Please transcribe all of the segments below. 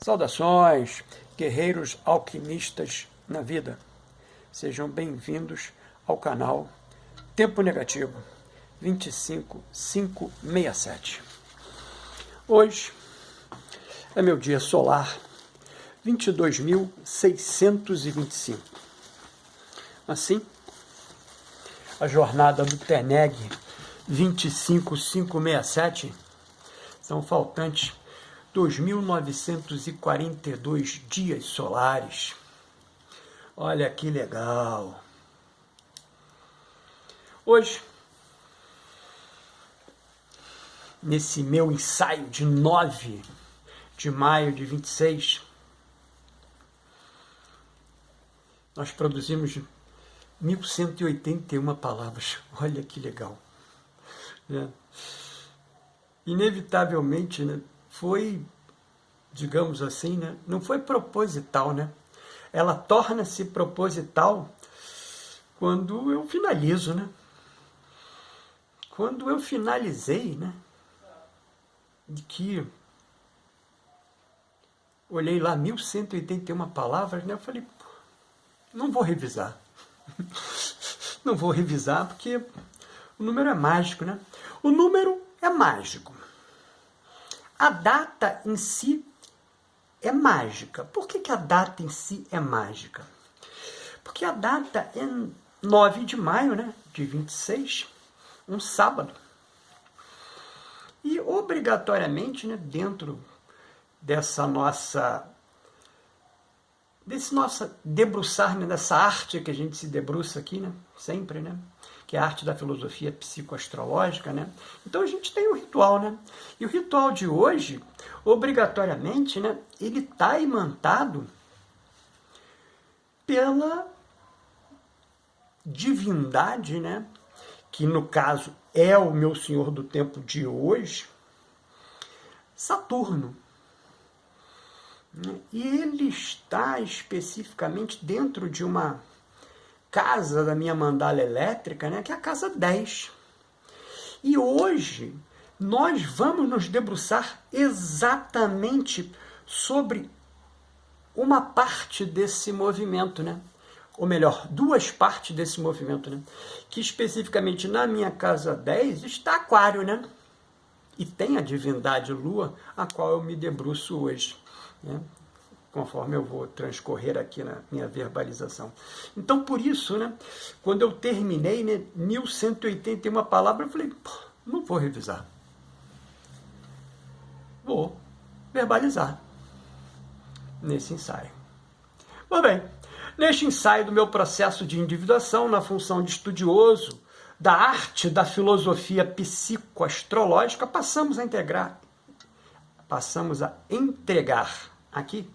Saudações, guerreiros alquimistas na vida. Sejam bem-vindos ao canal Tempo Negativo 25567. Hoje é meu dia solar 22.625. Assim, a jornada do TENEG 25567 são faltantes 2.942 dias solares. Olha que legal! Hoje, nesse meu ensaio de 9 de maio de 26, nós produzimos 1.181 palavras. Olha que legal! Inevitavelmente, né? Foi, digamos assim, né? Não foi proposital, né? Ela torna-se proposital quando eu finalizo, né? Quando eu finalizei, né? De que olhei lá 1.181 palavras, né? Eu falei, pô, não vou revisar. Não vou revisar porque o número é mágico, né? O número é mágico. A data em si é mágica. Por que a data em si é mágica? Porque a data é 9 de maio, né, de 26, um sábado. E obrigatoriamente, né, dentro desse nosso debruçar, né, dessa arte que a gente se debruça aqui, né, sempre, né, que é a arte da filosofia psicoastrológica, né? Então a gente tem um ritual, né? E o ritual de hoje, obrigatoriamente, né, ele está imantado pela divindade, né, que no caso é o meu senhor do tempo de hoje, Saturno. E ele está especificamente dentro de uma casa da minha mandala elétrica, né, que é a casa 10. E hoje nós vamos nos debruçar exatamente sobre uma parte desse movimento, né? Ou melhor, duas partes desse movimento, né? Que especificamente na minha casa 10 está Aquário, né? E tem a divindade Lua, a qual eu me debruço hoje, né? Conforme eu vou transcorrer aqui na minha verbalização. Então, por isso, né, quando eu terminei, né, 1.181 palavras, eu falei, pô, não vou revisar. Vou verbalizar nesse ensaio. Pois bem, neste ensaio do meu processo de individuação, na função de estudioso da arte da filosofia psicoastrológica, passamos a entregar aqui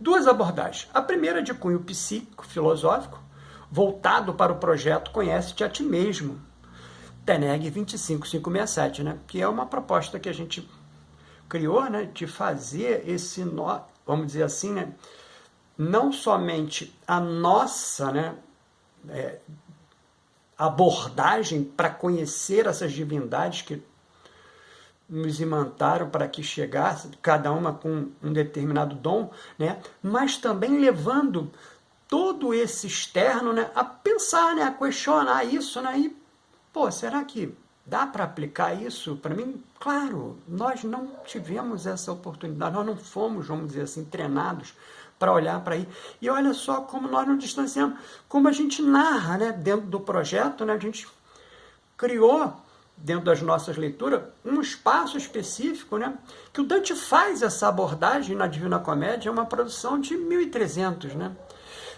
duas abordagens. A primeira de cunho psíquico-filosófico, voltado para o projeto Conhece-te a Ti Mesmo, TENEG 25567, né? Que é uma proposta que a gente criou, né? De fazer esse, vamos dizer assim, né? Não somente a nossa, né? Abordagem para conhecer essas divindades que nos imantaram para que chegasse, cada uma com um determinado dom, né? Mas também levando todo esse externo, né, a pensar, né, a questionar isso, né? E, pô, será que dá para aplicar isso para mim? Claro, nós não tivemos essa oportunidade, nós não fomos, vamos dizer assim, treinados para olhar para aí. E olha só como nós nos distanciamos, como a gente narra, né, dentro do projeto, né, a gente criou dentro das nossas leituras, um espaço específico, né, que o Dante faz essa abordagem na Divina Comédia, é uma produção de 1300, né?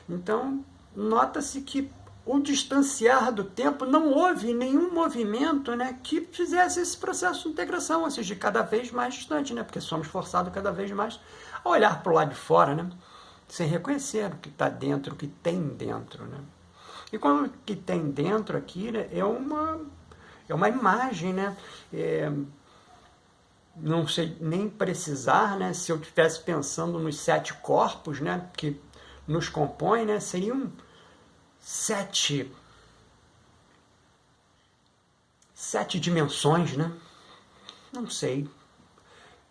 Então, nota-se que o distanciar do tempo, não houve nenhum movimento, né, que fizesse esse processo de integração, ou seja, de cada vez mais distante, né, porque somos forçados cada vez mais a olhar para o lado de fora, né, sem reconhecer o que está dentro, o que tem dentro, né. E quando o que tem dentro aqui, né, é uma imagem, né? Não sei nem precisar, né? Se eu estivesse pensando nos 7 corpos, né, que nos compõem, né, seriam 7 dimensões, né? Não sei.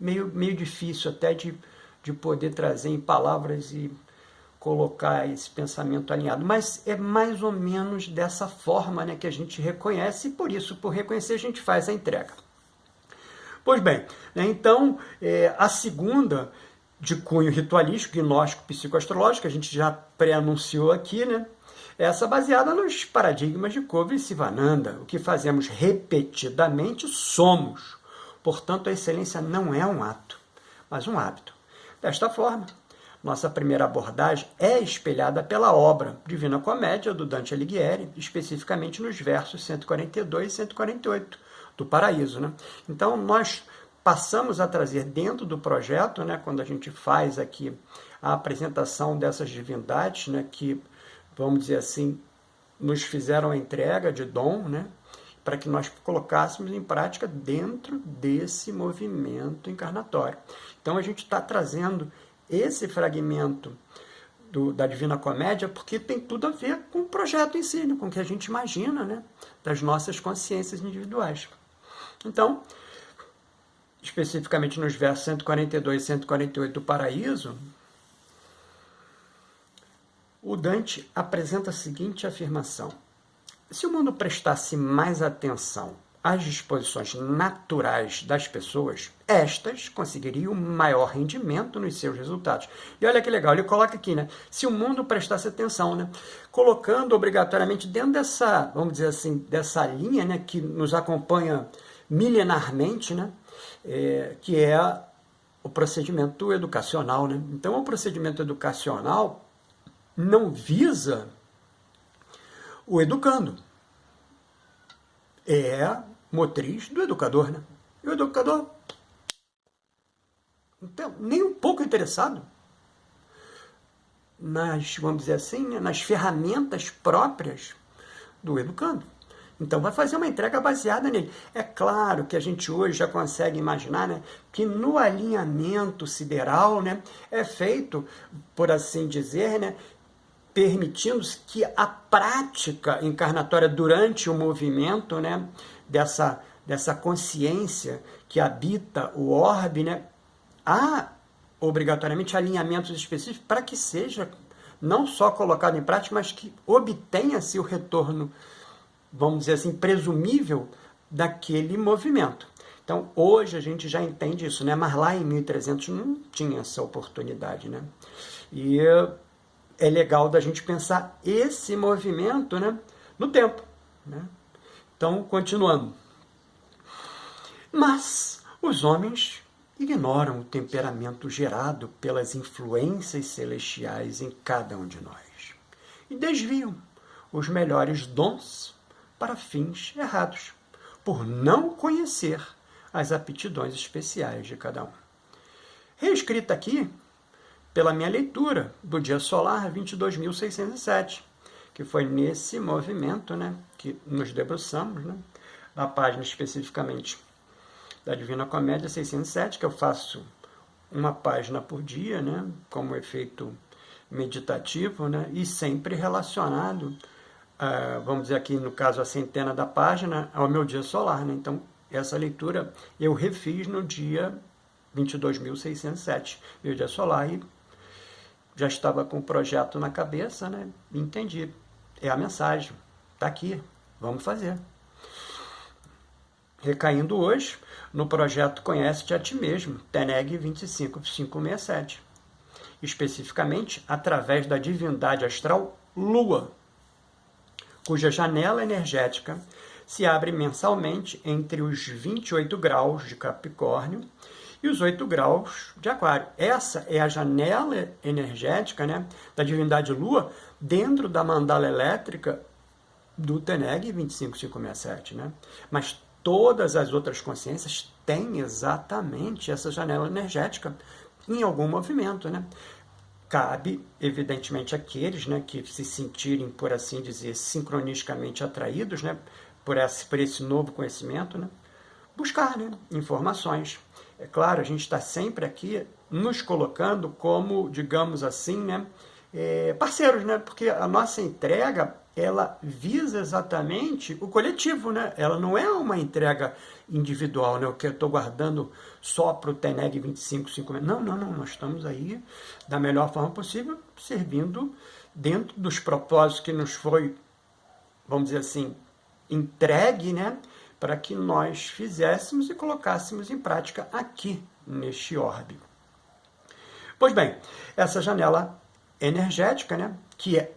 Meio difícil até de de poder trazer em palavras e colocar esse pensamento alinhado, mas é mais ou menos dessa forma, né, que a gente reconhece, e por isso, por reconhecer, a gente faz a entrega. Pois bem, né, então, a segunda, de cunho ritualístico, gnóstico, psicoastrológico, a gente já pré-anunciou aqui, né, essa baseada nos paradigmas de Covey e Sivananda. O que fazemos repetidamente somos. Portanto, a excelência não é um ato, mas um hábito. Desta forma, nossa primeira abordagem é espelhada pela obra Divina Comédia, do Dante Alighieri, especificamente nos versos 142 e 148 do Paraíso, né? Então, nós passamos a trazer dentro do projeto, né, quando a gente faz aqui a apresentação dessas divindades, né, que, vamos dizer assim, nos fizeram a entrega de dom, né, para que nós colocássemos em prática dentro desse movimento encarnatório. Então, a gente está trazendo esse fragmento da Divina Comédia porque tem tudo a ver com o projeto em si, né, com o que a gente imagina, né, das nossas consciências individuais. Então, especificamente nos versos 142 e 148 do Paraíso, o Dante apresenta a seguinte afirmação: se o mundo prestasse mais atenção às disposições naturais das pessoas, estas conseguiriam maior rendimento nos seus resultados. E olha que legal, ele coloca aqui, né? Se o mundo prestasse atenção, né? Colocando obrigatoriamente dentro dessa, vamos dizer assim, dessa linha, né, que nos acompanha milenarmente, né? Que é o procedimento educacional, né? Então, o procedimento educacional não visa o educando. É motriz do educador, né? E o educador, então, nem um pouco interessado nas, vamos dizer assim, nas ferramentas próprias do educando. Então, vai fazer uma entrega baseada nele. É claro que a gente hoje já consegue imaginar, né, que no alinhamento sideral, né, é feito, por assim dizer, né, permitindo-se que a prática encarnatória durante o movimento, né, dessa consciência que habita o orbe, né, há obrigatoriamente alinhamentos específicos para que seja não só colocado em prática, mas que obtenha-se o retorno, vamos dizer assim, presumível daquele movimento. Então, hoje a gente já entende isso, né? Mas lá em 1300 não tinha essa oportunidade, né? E é legal da gente pensar esse movimento, né, no tempo, né? Então, continuando. Mas os homens ignoram o temperamento gerado pelas influências celestiais em cada um de nós e desviam os melhores dons para fins errados, por não conhecer as aptidões especiais de cada um. Reescrita aqui pela minha leitura do dia solar 22.607, que foi nesse movimento, né, que nos debruçamos, né, na página especificamente da Divina Comédia 607, que eu faço uma página por dia, né, como efeito meditativo, né, e sempre relacionado, vamos dizer aqui no caso a centena da página, ao meu dia solar, né? Então, essa leitura eu refiz no dia 22.607, meu dia solar, e já estava com o projeto na cabeça, né? Entendi. É a mensagem. Está aqui. Vamos fazer. Recaindo hoje no projeto Conhece-te a Ti Mesmo, TENEG 25567. Especificamente através da divindade astral Lua, cuja janela energética se abre mensalmente entre os 28 graus de Capricórnio e os 8 graus de Aquário. Essa é a janela energética, né, da divindade Lua dentro da mandala elétrica do TENEG 25567. Né? Mas todas as outras consciências têm exatamente essa janela energética em algum movimento. Né? Cabe, evidentemente, àqueles, né, que se sentirem, por assim dizer, sincronisticamente atraídos, né, por esse novo conhecimento, né, buscar, né, informações. É claro, a gente está sempre aqui nos colocando como, digamos assim, né, parceiros, né, porque a nossa entrega ela visa exatamente o coletivo, né? Ela não é uma entrega individual, né? O que eu estou guardando só para o TENEG 2556. Não, nós estamos aí da melhor forma possível, servindo dentro dos propósitos que nos foi, vamos dizer assim, entregue, né? Para que nós fizéssemos e colocássemos em prática aqui, neste orbe. Pois bem, essa janela energética, né? Que é,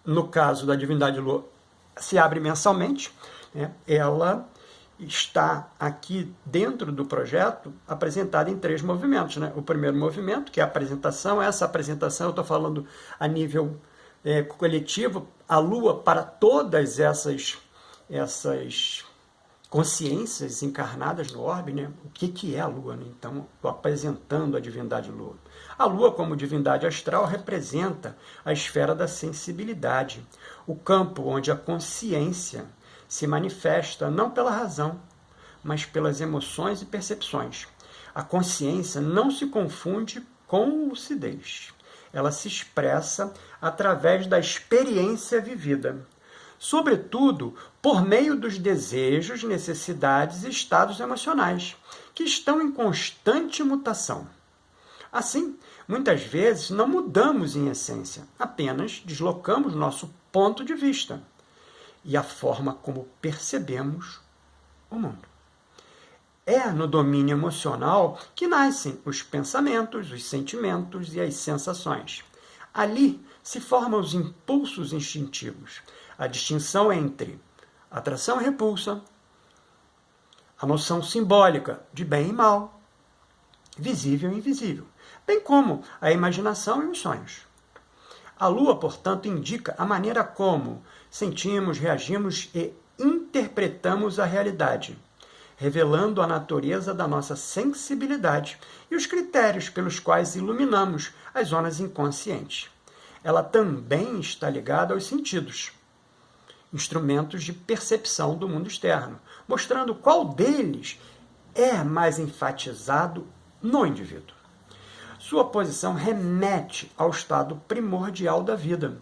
no caso da divindade Lua, se abre mensalmente, né? Ela está aqui dentro do projeto apresentada em 3 movimentos, né? O primeiro movimento, que é a apresentação, essa apresentação eu estou falando a nível coletivo, a Lua para todas essas consciências encarnadas no orbe, né? O que é a Lua? Né? Então, estou apresentando a divindade Lua. A Lua, como divindade astral, representa a esfera da sensibilidade, o campo onde a consciência se manifesta não pela razão, mas pelas emoções e percepções. A consciência não se confunde com lucidez. Ela se expressa através da experiência vivida, sobretudo por meio dos desejos, necessidades e estados emocionais, que estão em constante mutação. Assim, muitas vezes não mudamos em essência, apenas deslocamos nosso ponto de vista e a forma como percebemos o mundo. É no domínio emocional que nascem os pensamentos, os sentimentos e as sensações. Ali se formam os impulsos instintivos, a distinção entre atração e repulsa, a noção simbólica de bem e mal, visível e invisível, bem como a imaginação e os sonhos. A Lua, portanto, indica a maneira como sentimos, reagimos e interpretamos a realidade, revelando a natureza da nossa sensibilidade e os critérios pelos quais iluminamos as zonas inconscientes. Ela também está ligada aos sentidos, instrumentos de percepção do mundo externo, mostrando qual deles é mais enfatizado no indivíduo. Sua posição remete ao estado primordial da vida,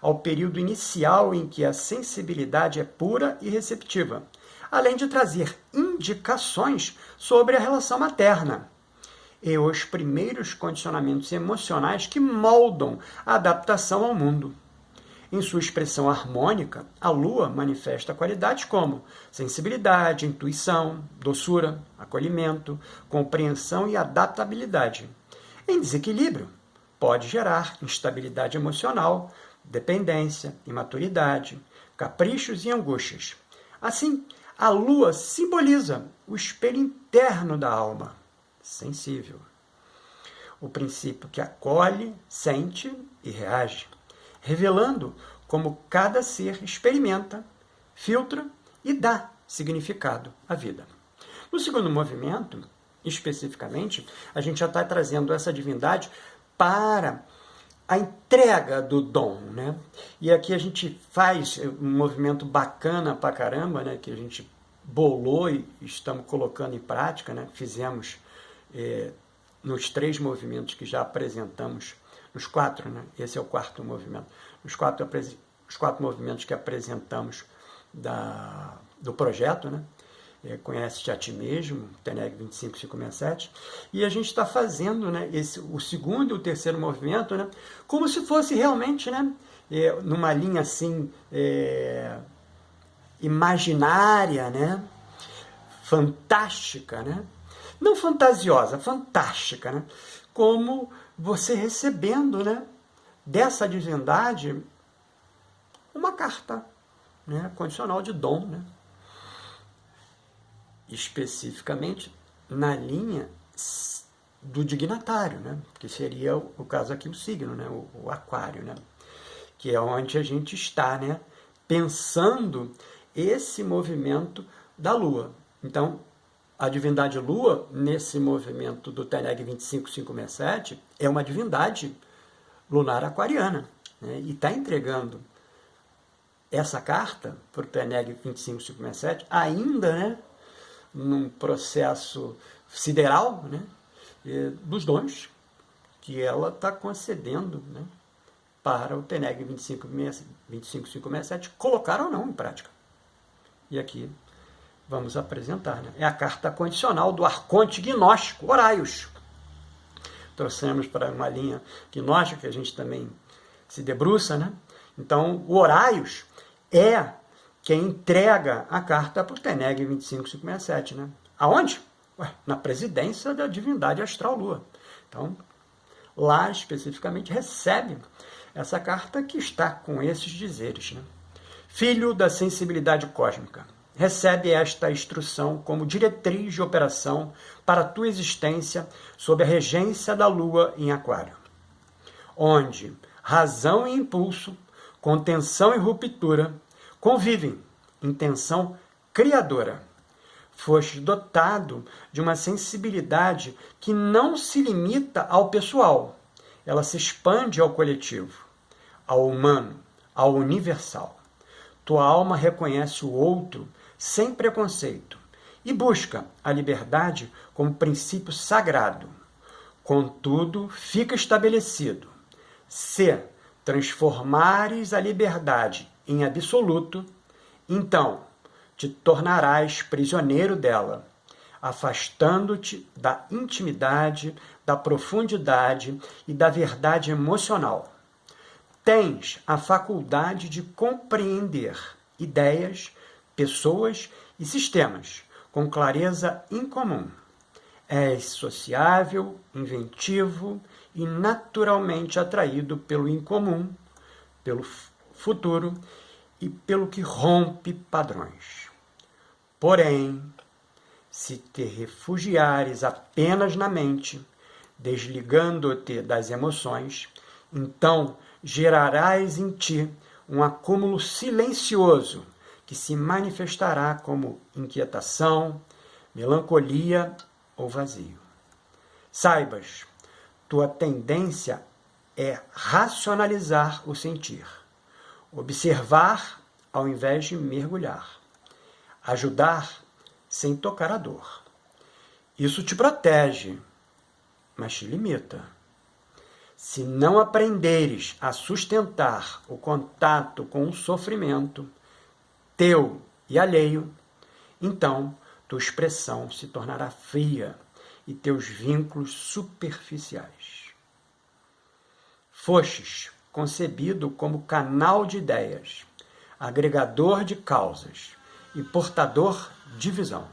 ao período inicial em que a sensibilidade é pura e receptiva, além de trazer indicações sobre a relação materna e os primeiros condicionamentos emocionais que moldam a adaptação ao mundo. Em sua expressão harmônica, a Lua manifesta qualidades como sensibilidade, intuição, doçura, acolhimento, compreensão e adaptabilidade. Em desequilíbrio, pode gerar instabilidade emocional, dependência, imaturidade, caprichos e angústias. Assim, a Lua simboliza o espelho interno da alma, sensível. O princípio que acolhe, sente e reage, revelando como cada ser experimenta, filtra e dá significado à vida. No segundo movimento, especificamente, a gente já está trazendo essa divindade para a entrega do dom, né? E aqui a gente faz um movimento bacana pra caramba, né? Que a gente bolou e estamos colocando em prática, né? Fizemos nos 3 movimentos que já apresentamos, nos 4, né? Esse é o 4º movimento. Os 4 movimentos que apresentamos do projeto, né? Conhece-te a ti mesmo, TENEG 25567, e a gente está fazendo, né, o segundo e o terceiro movimento, né, como se fosse realmente, né, numa linha assim, imaginária, né, fantástica, né, não fantasiosa, fantástica, né, como você recebendo, né, dessa divindade uma carta, né, condicional de dom, né, especificamente na linha do dignatário, né? Que seria o caso aqui o signo, né? O aquário, né? Que é onde a gente está, né? Pensando esse movimento da Lua. Então, a divindade Lua, nesse movimento do TENEG 25567, é uma divindade lunar aquariana, né? E está entregando essa carta para o TENEG 25567 ainda, né? Num processo sideral, né, dos dons que ela está concedendo, né, para o TENEG 25567 colocar ou não em prática. E aqui vamos apresentar, né? É a carta condicional do arconte gnóstico, Horaios. Trouxemos para uma linha gnóstica que a gente também se debruça, né? Então, o Horaios é quem entrega a carta para o Teneg 25567, né? Aonde? Ué, na presidência da divindade astral Lua. Então, lá especificamente recebe essa carta que está com esses dizeres, né? Filho da sensibilidade cósmica, recebe esta instrução como diretriz de operação para a tua existência sob a regência da Lua em Aquário, onde razão e impulso, contenção e ruptura convivem em tensão criadora. Foste dotado de uma sensibilidade que não se limita ao pessoal, ela se expande ao coletivo, ao humano, ao universal. Tua alma reconhece o outro sem preconceito e busca a liberdade como princípio sagrado. Contudo, fica estabelecido: se transformares a liberdade em absoluto, então te tornarás prisioneiro dela, afastando-te da intimidade, da profundidade e da verdade emocional. Tens a faculdade de compreender ideias, pessoas e sistemas com clareza incomum. És sociável, inventivo e naturalmente atraído pelo incomum, pelo futuro e pelo que rompe padrões. Porém, se te refugiares apenas na mente, desligando-te das emoções, então gerarás em ti um acúmulo silencioso que se manifestará como inquietação, melancolia ou vazio. Saibas, tua tendência é racionalizar o sentir, observar ao invés de mergulhar, ajudar sem tocar a dor. Isso te protege, mas te limita. Se não aprenderes a sustentar o contato com o sofrimento, teu e alheio, então tua expressão se tornará fria e teus vínculos superficiais. Fostes concebido como canal de ideias, agregador de causas e portador de visão.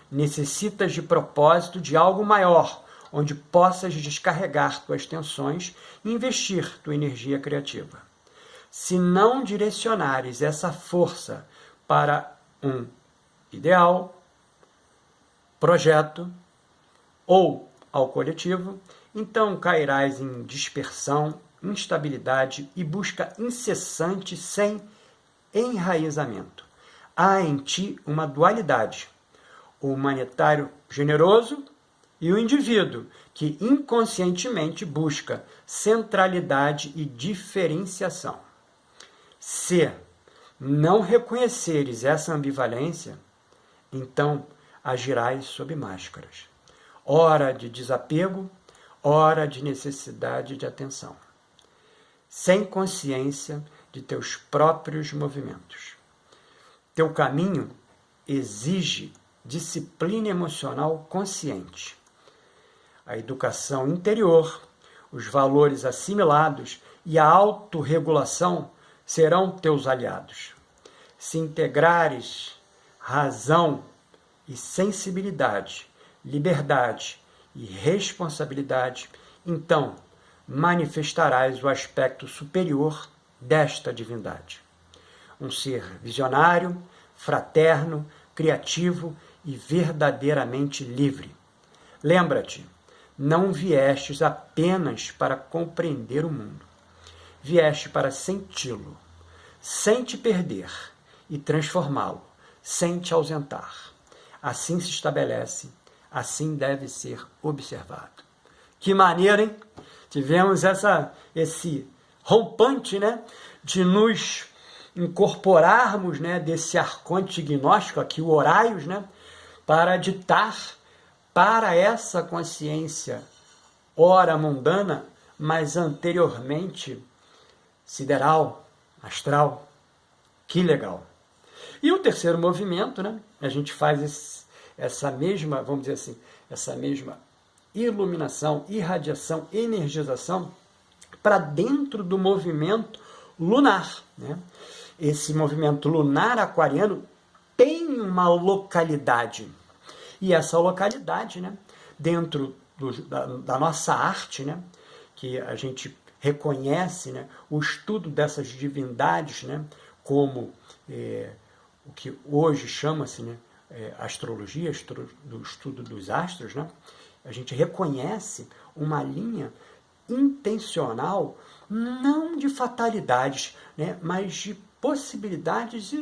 Necessitas de propósito de algo maior, onde possas descarregar tuas tensões e investir tua energia criativa. Se não direcionares essa força para um ideal, projeto ou ao coletivo, então cairás em dispersão, instabilidade e busca incessante sem enraizamento. Há em ti uma dualidade, o humanitário generoso e o indivíduo que inconscientemente busca centralidade e diferenciação. Se não reconheceres essa ambivalência, então agirás sob máscaras. Hora de desapego, hora de necessidade de atenção. Sem consciência de teus próprios movimentos. Teu caminho exige disciplina emocional consciente. A educação interior, os valores assimilados e a autorregulação serão teus aliados. Se integrares razão e sensibilidade, liberdade e responsabilidade, então manifestarás o aspecto superior desta divindade. Um ser visionário, fraterno, criativo e verdadeiramente livre. Lembra-te, não viestes apenas para compreender o mundo. Vieste para senti-lo, sem te perder, e transformá-lo, sem te ausentar. Assim se estabelece, assim deve ser observado. Que maneira, hein? Tivemos esse rompante, né, de nos incorporarmos, né, desse arconte gnóstico aqui, o Horaios, né, para ditar para essa consciência ora mundana, mas anteriormente sideral, astral. Que legal! E o terceiro movimento, né, a gente faz essa mesma, vamos dizer assim, essa mesma iluminação, irradiação, energização para dentro do movimento lunar, né? Esse movimento lunar aquariano tem uma localidade. E essa localidade, né, dentro da nossa arte, né, que a gente reconhece, né, o estudo dessas divindades, né, como o que hoje chama-se, né, astrologia, do estudo dos astros, né, a gente reconhece uma linha intencional, não de fatalidades, né, mas de possibilidades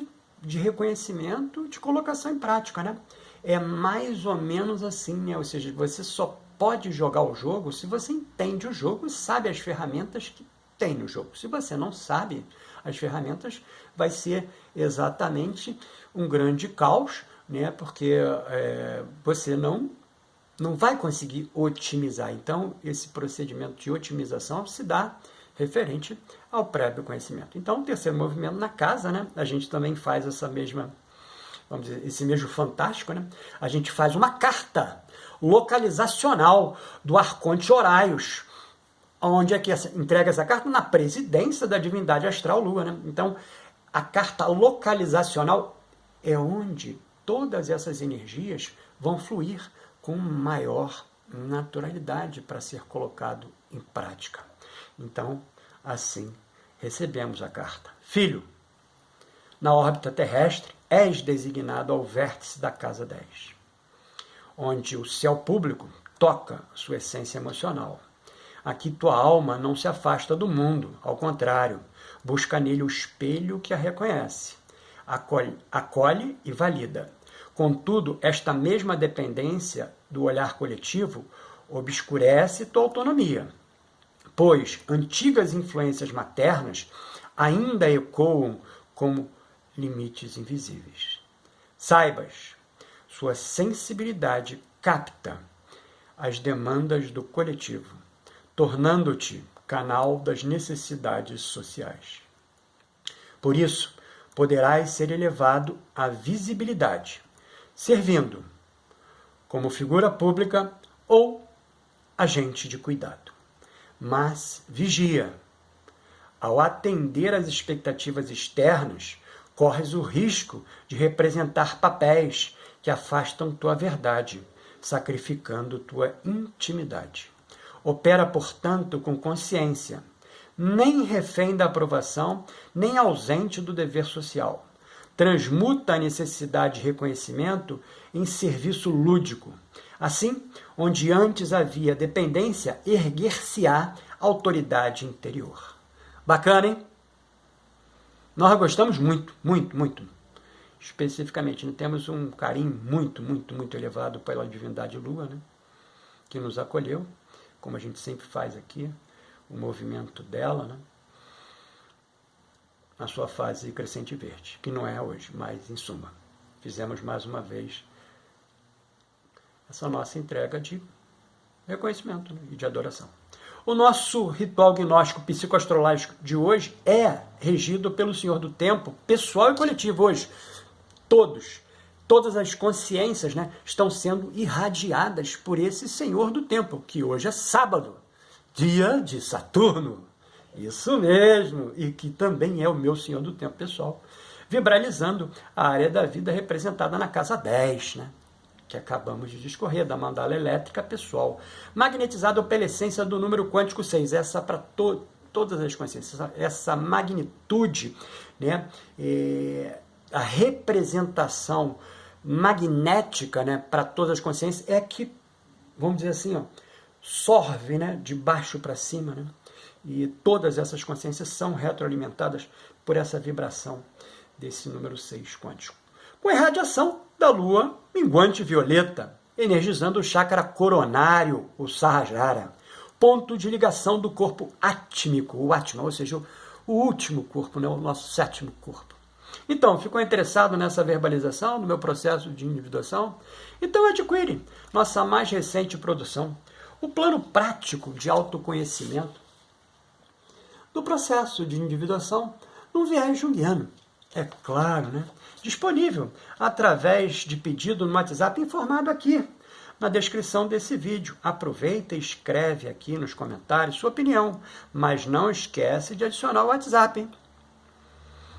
de reconhecimento, de colocação em prática, né? É mais ou menos assim, né? Ou seja, você só pode jogar o jogo se você entende o jogo e sabe as ferramentas que tem no jogo. Se você não sabe as ferramentas, vai ser exatamente um grande caos, né? Porque você não vai conseguir otimizar. Então, esse procedimento de otimização se dá referente ao prévio conhecimento. Então, o terceiro movimento na casa, né, a gente também faz essa mesma, vamos dizer, esse mesmo fantástico, né? A gente faz uma carta localizacional do Arconte Horaios. Onde é que entrega essa carta? Na presidência da divindade astral Lua, né? Então, a carta localizacional é onde todas essas energias vão fluir com maior naturalidade para ser colocado em prática. Então, assim, recebemos a carta. Filho, na órbita terrestre, és designado ao vértice da casa 10, onde o céu público toca sua essência emocional. Aqui tua alma não se afasta do mundo, ao contrário, busca nele o espelho que a reconhece, acolhe e valida. Contudo, esta mesma dependência do olhar coletivo obscurece tua autonomia, pois antigas influências maternas ainda ecoam como limites invisíveis. Saibas, sua sensibilidade capta as demandas do coletivo, tornando-te canal das necessidades sociais. Por isso, poderás ser elevado à visibilidade, servindo como figura pública ou agente de cuidado. Mas vigia. Ao atender às expectativas externas, corres o risco de representar papéis que afastam tua verdade, sacrificando tua intimidade. Opera, portanto, com consciência, nem refém da aprovação, nem ausente do dever social. Transmuta a necessidade de reconhecimento em serviço lúdico. Assim, onde antes havia dependência, erguer-se-á autoridade interior. Bacana, hein? Nós gostamos muito, muito, muito. Especificamente, temos um carinho muito, muito, muito elevado pela divindade Lua, né? Que nos acolheu, como a gente sempre faz aqui, o movimento dela, né? Na sua fase crescente verde, que não é hoje, mas em suma, fizemos mais uma vez essa nossa entrega de reconhecimento, né, e de adoração. O nosso ritual gnóstico psicoastrológico de hoje é regido pelo Senhor do Tempo, pessoal e coletivo hoje. Todas as consciências, né, estão sendo irradiadas por esse Senhor do Tempo, que hoje é sábado, dia de Saturno. Isso mesmo, e que também é o meu Senhor do Tempo pessoal, vibralizando a área da vida representada na casa 10, né? Que acabamos de discorrer, da mandala elétrica pessoal, magnetizado pela essência do número quântico 6, essa para todas as consciências, essa magnitude, né? A representação magnética, né, para todas as consciências é que, vamos dizer assim, ó, sorve, né, de baixo para cima, né? E todas essas consciências são retroalimentadas por essa vibração desse número 6 quântico. Com a irradiação da lua minguante violeta, energizando o chakra coronário, o Sahasrara, ponto de ligação do corpo átmico, o Atma, ou seja, o último corpo, né, o nosso sétimo corpo. Então, ficou interessado nessa verbalização, no meu processo de individuação? Então adquire nossa mais recente produção, o plano prático de autoconhecimento do processo de individuação no viés junguiano. É claro, né? Disponível através de pedido no WhatsApp informado aqui na descrição desse vídeo. Aproveita e escreve aqui nos comentários sua opinião, mas não esquece de adicionar o WhatsApp, hein?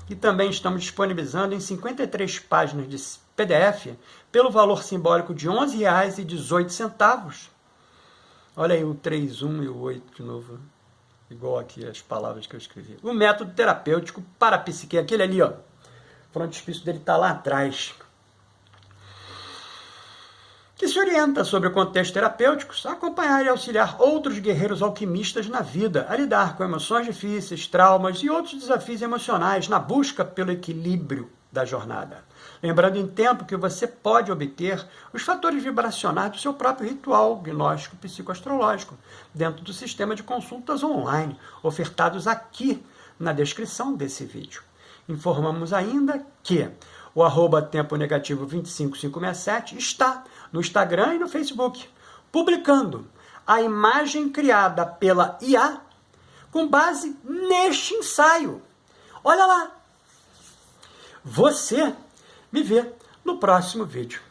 E também estamos disponibilizando em 53 páginas de PDF pelo valor simbólico de R$ 11,18. Olha aí o 3, 1 e o 8 de novo, igual aqui as palavras que eu escrevi. O método terapêutico para a psique, aquele ali, ó. O frontispício dele está lá atrás. Que se orienta sobre o contexto terapêutico, a acompanhar e auxiliar outros guerreiros alquimistas na vida, a lidar com emoções difíceis, traumas e outros desafios emocionais na busca pelo equilíbrio da jornada. Lembrando em tempo que você pode obter os fatores vibracionais do seu próprio ritual gnóstico psicoastrológico dentro do sistema de consultas online, ofertados aqui na descrição desse vídeo. Informamos ainda que o @tempo negativo 25567 está no Instagram e no Facebook, publicando a imagem criada pela IA com base neste ensaio. Olha lá! Você me vê no próximo vídeo.